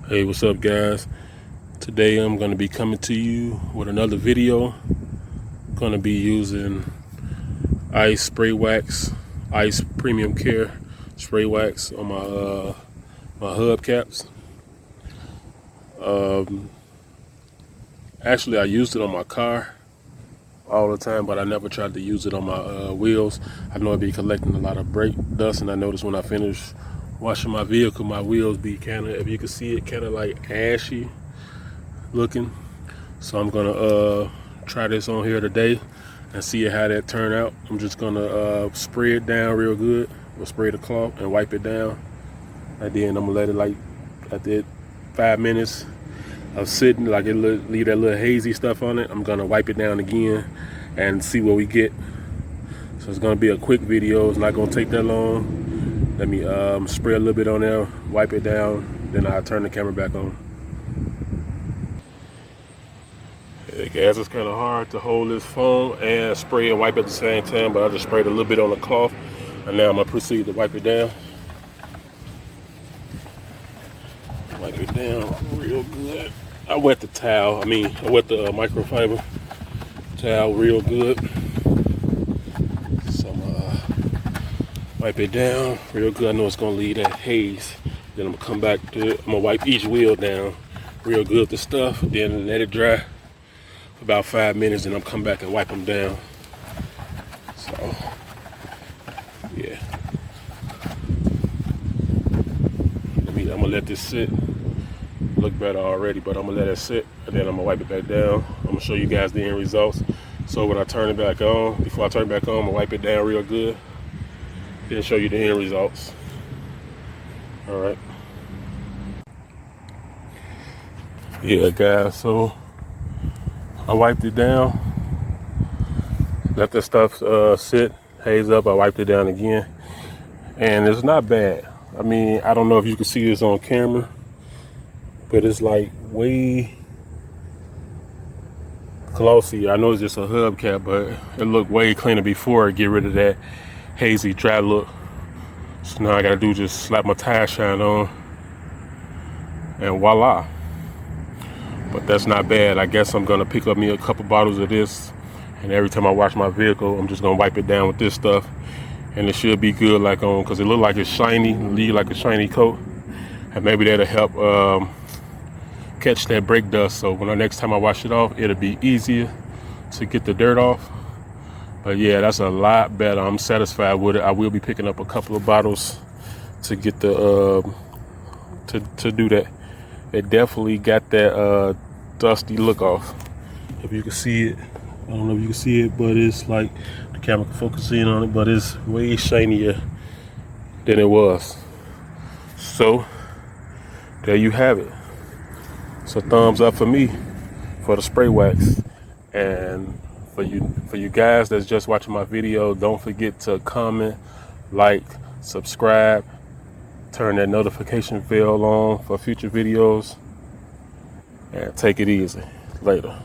Hey, what's up, guys? Today I'm going to be coming to you with another video. Going to be using ice spray wax, ice premium care spray wax on my hubcaps. Actually, I used it on my car all the time, but I never tried to use it on my wheels. I know it be collecting a lot of brake dust, and I noticed when I finish washing my vehicle, my wheels be kind of, if you can see it, kind of like ashy looking. So I'm gonna try this on here today and see how that turn out. I'm just gonna spray it down real good. We'll spray the cloth and wipe it down, and then I'm gonna let it, like, after 5 minutes of sitting, like, it leave that little hazy stuff on it. I'm gonna wipe it down again and see what we get. So it's gonna be a quick video. It's not gonna take that long. Let me spray a little bit on there, wipe it down, then I'll turn the camera back on. Hey guys, it's kind of hard to hold this foam and spray and wipe at the same time, but I just sprayed a little bit on the cloth, and now I'm gonna proceed to wipe it down. Wipe it down real good. I wet the towel. I wet the microfiber towel real good. So I'm gonna wipe it down real good. I know it's gonna leave that haze. Then I'm gonna come back to it. I'm gonna wipe each wheel down real good with the stuff, then let it dry for about 5 minutes, and I'm come back and wipe them down. So yeah, I'm gonna let this sit. Look better already, but I'm gonna let it sit, and then I'm gonna wipe it back down. I'm gonna show you guys the end results. So when I turn it back on, before I turn it back on, I'm gonna wipe it down real good, then show you the end results. All right. Yeah, guys, so I wiped it down, let the stuff sit, haze up. I wiped it down again, and it's not bad. I don't know if you can see this on camera, but it's like way glossy. I know it's just a hubcap, but it looked way cleaner before I get rid of that hazy, dry look. So now I gotta do just slap my tire shine on, and voila. But that's not bad. I guess I'm gonna pick up me a couple bottles of this, and every time I wash my vehicle, I'm just gonna wipe it down with this stuff, and it should be good, like, on, because it look like it's shiny, leave like a shiny coat, and maybe that'll help catch that brake dust. So when the next time I wash it off, it'll be easier to get the dirt off. But yeah, that's a lot better. I'm satisfied with it. I will be picking up a couple of bottles to get the to do that. It definitely got that dusty look off. If you can see it, I don't know if you can see it, but it's like the camera can focus in on it, but it's way shinier than it was. So there you have it. So thumbs up for me for the spray wax. And for you guys that's just watching my video, don't forget to comment, like, subscribe, turn that notification bell on for future videos, and take it easy. Later.